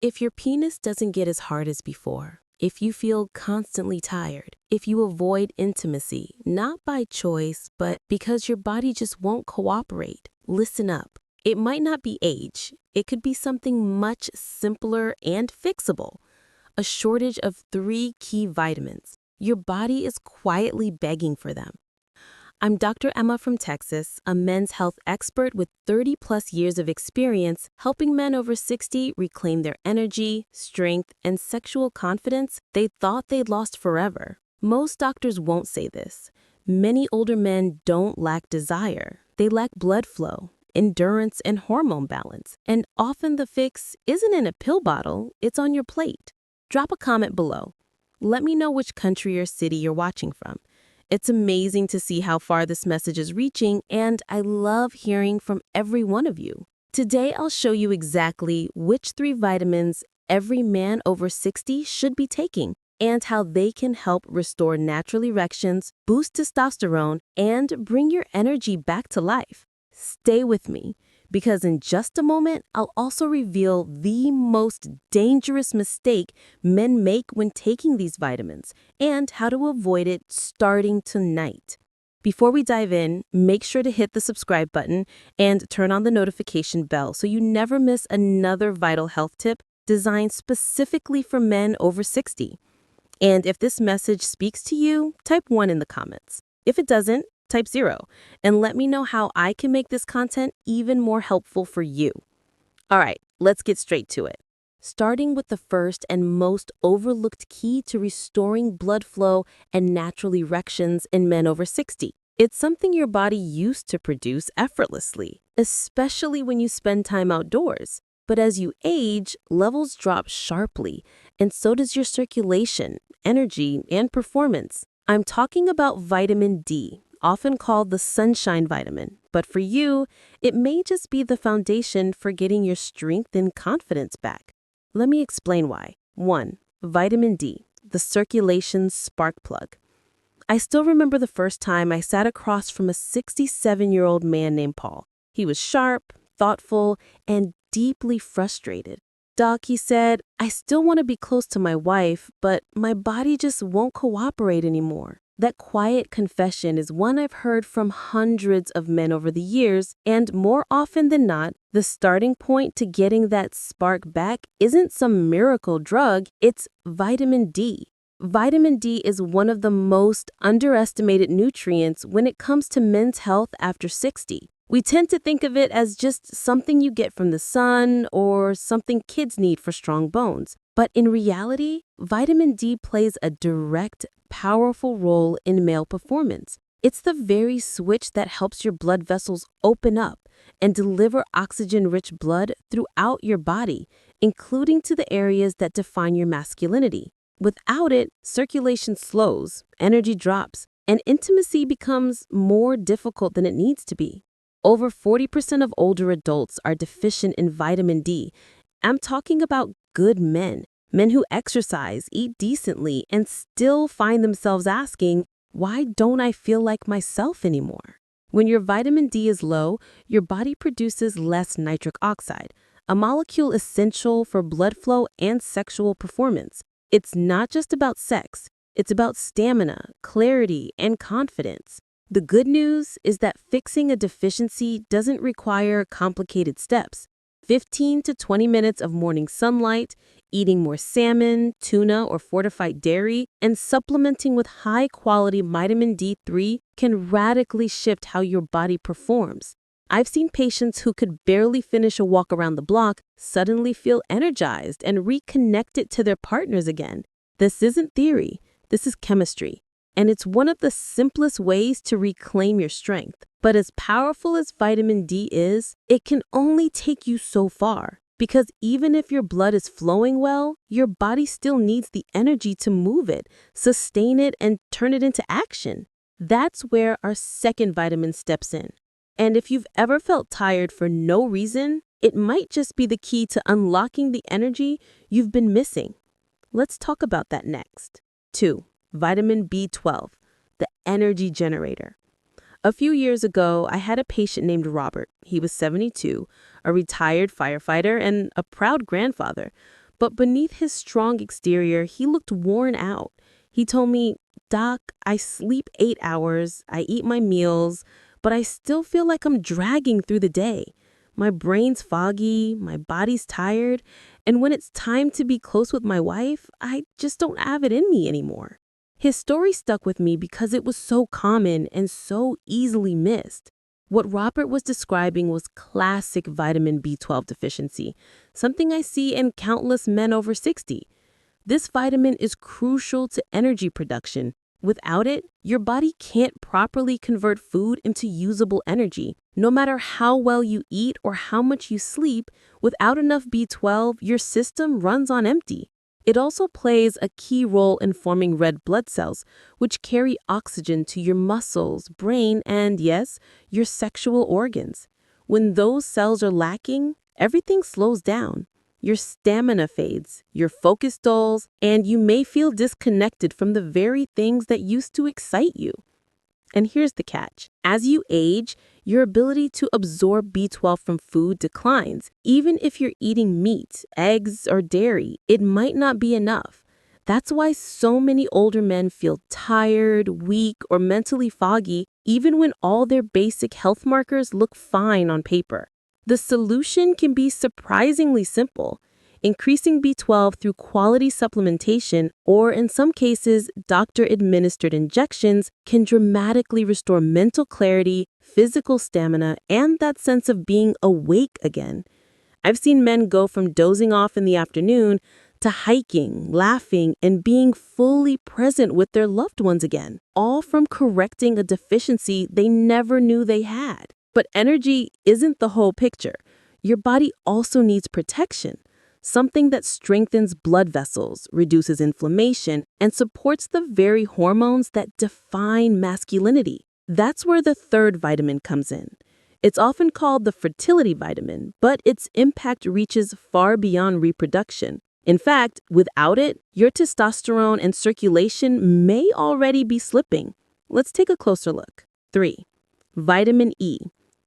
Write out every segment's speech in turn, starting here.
If your penis doesn't get as hard as before, if you feel constantly tired, if you avoid intimacy, not by choice, but because your body just won't cooperate, listen up. It might not be age. It could be something much simpler and fixable. A shortage of 3 key vitamins. Your body is quietly begging for them. I'm Dr. Emma from Texas, a men's health expert with 30 plus years of experience helping men over 60 reclaim their energy, strength, and sexual confidence they thought they'd lost forever. Most doctors won't say this. Many older men don't lack desire. They lack blood flow, endurance, and hormone balance. And often the fix isn't in a pill bottle, it's on your plate. Drop a comment below. Let me know which country or city you're watching from. It's amazing to see how far this message is reaching, and I love hearing from every one of you. Today, I'll show you exactly which 3 vitamins every man over 60 should be taking and how they can help restore natural erections, boost testosterone, and bring your energy back to life. Stay with me, because in just a moment, I'll also reveal the most dangerous mistake men make when taking these vitamins and how to avoid it starting tonight. Before we dive in, make sure to hit the subscribe button and turn on the notification bell so you never miss another vital health tip designed specifically for men over 60. And if this message speaks to you, type 1 in the comments. If it doesn't, type 0, and let me know how I can make this content even more helpful for you. All right, let's get straight to it. Starting with the first and most overlooked key to restoring blood flow and natural erections in men over 60. It's something your body used to produce effortlessly, especially when you spend time outdoors. But as you age, levels drop sharply, and so does your circulation, energy, and performance. I'm talking about vitamin D, often called the sunshine vitamin, but for you, it may just be the foundation for getting your strength and confidence back. Let me explain why. 1. Vitamin D, the circulation spark plug. I still remember the first time I sat across from a 67-year-old man named Paul. He was sharp, thoughtful, and deeply frustrated. "Doc," he said, "I still want to be close to my wife, but my body just won't cooperate anymore." That quiet confession is one I've heard from hundreds of men over the years, and more often than not, the starting point to getting that spark back isn't some miracle drug, it's vitamin D. Vitamin D is one of the most underestimated nutrients when it comes to men's health after 60. We tend to think of it as just something you get from the sun or something kids need for strong bones. But in reality, vitamin D plays a direct, powerful role in male performance. It's the very switch that helps your blood vessels open up and deliver oxygen-rich blood throughout your body, including to the areas that define your masculinity. Without it, circulation slows, energy drops, and intimacy becomes more difficult than it needs to be. Over 40% of older adults are deficient in vitamin D. I'm talking about good men who exercise, eat decently, and still find themselves asking, "Why don't I feel like myself anymore?" When your vitamin D is low, your body produces less nitric oxide, a molecule essential for blood flow and sexual performance. It's not just about sex, it's about stamina, clarity, and confidence. The good news is that fixing a deficiency doesn't require complicated steps. 15 to 20 minutes of morning sunlight, eating more salmon, tuna, or fortified dairy, and supplementing with high-quality vitamin D3 can radically shift how your body performs. I've seen patients who could barely finish a walk around the block suddenly feel energized and reconnected to their partners again. This isn't theory, this is chemistry. And it's one of the simplest ways to reclaim your strength. But as powerful as vitamin D is, it can only take you so far. Because even if your blood is flowing well, your body still needs the energy to move it, sustain it, and turn it into action. That's where our second vitamin steps in. And if you've ever felt tired for no reason, it might just be the key to unlocking the energy you've been missing. Let's talk about that next. 2. Vitamin B12, the energy generator. A few years ago, I had a patient named Robert. He was 72, a retired firefighter and a proud grandfather. But beneath his strong exterior, he looked worn out. He told me, "Doc, I sleep 8 hours, I eat my meals, but I still feel like I'm dragging through the day. My brain's foggy, my body's tired, and when it's time to be close with my wife, I just don't have it in me anymore." His story stuck with me because it was so common and so easily missed. What Robert was describing was classic vitamin B12 deficiency, something I see in countless men over 60. This vitamin is crucial to energy production. Without it, your body can't properly convert food into usable energy. No matter how well you eat or how much you sleep, without enough B12, your system runs on empty. It also plays a key role in forming red blood cells, which carry oxygen to your muscles, brain, and yes, your sexual organs. When those cells are lacking, everything slows down. Your stamina fades, your focus dulls, and you may feel disconnected from the very things that used to excite you. And here's the catch. As you age, your ability to absorb B12 from food declines. Even if you're eating meat, eggs, or dairy, it might not be enough. That's why so many older men feel tired, weak, or mentally foggy, even when all their basic health markers look fine on paper. The solution can be surprisingly simple. Increasing B12 through quality supplementation, or in some cases, doctor-administered injections, can dramatically restore mental clarity, physical stamina, and that sense of being awake again. I've seen men go from dozing off in the afternoon to hiking, laughing, and being fully present with their loved ones again, all from correcting a deficiency they never knew they had. But energy isn't the whole picture. Your body also needs protection. Something that strengthens blood vessels, reduces inflammation, and supports the very hormones that define masculinity. That's where the third vitamin comes in. It's often called the fertility vitamin, but its impact reaches far beyond reproduction. In fact, without it, your testosterone and circulation may already be slipping. Let's take a closer look. 3. Vitamin E,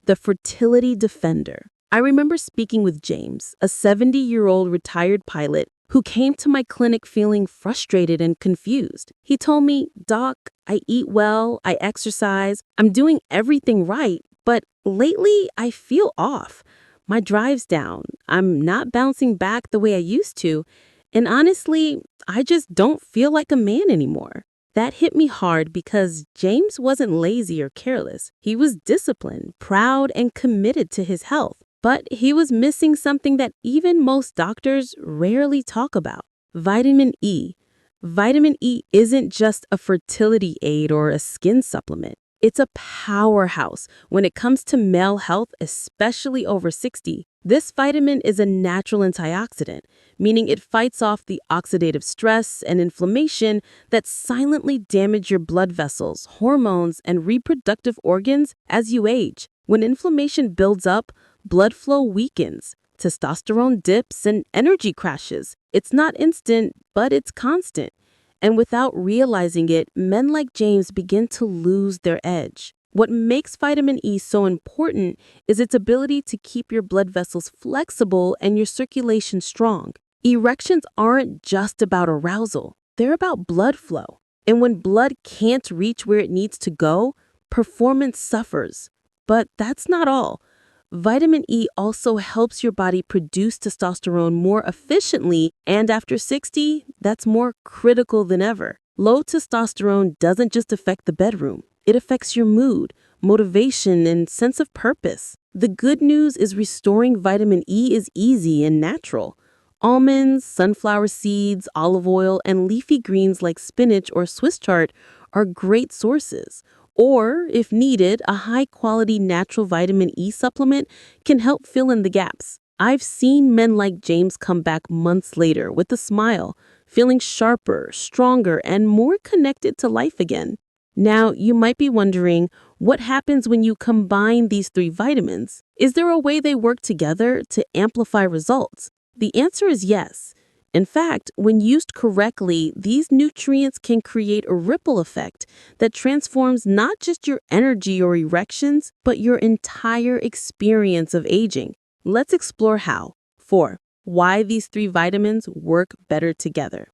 the fertility defender. I remember speaking with James, a 70-year-old retired pilot who came to my clinic feeling frustrated and confused. He told me, "Doc, I eat well, I exercise, I'm doing everything right, but lately I feel off. My drive's down, I'm not bouncing back the way I used to, and honestly, I just don't feel like a man anymore." That hit me hard because James wasn't lazy or careless. He was disciplined, proud, and committed to his health. But he was missing something that even most doctors rarely talk about: vitamin E. Vitamin E isn't just a fertility aid or a skin supplement. It's a powerhouse when it comes to male health, especially over 60. This vitamin is a natural antioxidant, meaning it fights off the oxidative stress and inflammation that silently damage your blood vessels, hormones, and reproductive organs as you age. When inflammation builds up, blood flow weakens, testosterone dips, and energy crashes. It's not instant, but it's constant. And without realizing it, men like James begin to lose their edge. What makes vitamin E so important is its ability to keep your blood vessels flexible and your circulation strong. Erections aren't just about arousal, they're about blood flow. And when blood can't reach where it needs to go, performance suffers. But that's not all. Vitamin E also helps your body produce testosterone more efficiently, and after 60, that's more critical than ever. Low testosterone doesn't just affect the bedroom. It affects your mood, motivation, and sense of purpose. The good news is restoring vitamin E is easy and natural. Almonds, sunflower seeds, olive oil, and leafy greens like spinach or Swiss chard are great sources. Or, if needed, a high-quality natural vitamin E supplement can help fill in the gaps. I've seen men like James come back months later with a smile, feeling sharper, stronger, and more connected to life again. Now, you might be wondering, what happens when you combine these three vitamins? Is there a way they work together to amplify results? The answer is yes. In fact, when used correctly, these nutrients can create a ripple effect that transforms not just your energy or erections, but your entire experience of aging. Let's explore how. 4. why these three vitamins work better together.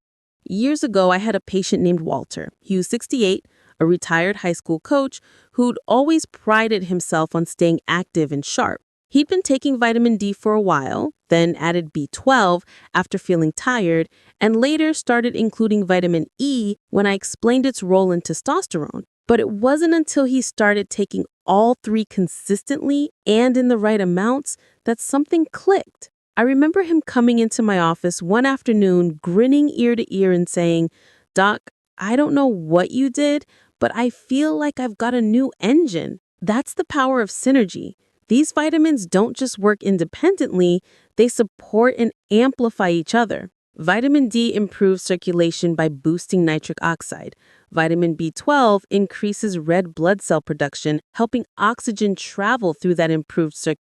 Years ago, I had a patient named Walter. He was 68, a retired high school coach who'd always prided himself on staying active and sharp. He'd been taking vitamin D for a while, then added B12 after feeling tired, and later started including vitamin E when I explained its role in testosterone. But it wasn't until he started taking all three consistently and in the right amounts that something clicked. I remember him coming into my office one afternoon, grinning ear to ear and saying, "Doc, I don't know what you did, but I feel like I've got a new engine." That's the power of synergy. These vitamins don't just work independently, they support and amplify each other. Vitamin D improves circulation by boosting nitric oxide. Vitamin B12 increases red blood cell production, helping oxygen travel through that improved circulation.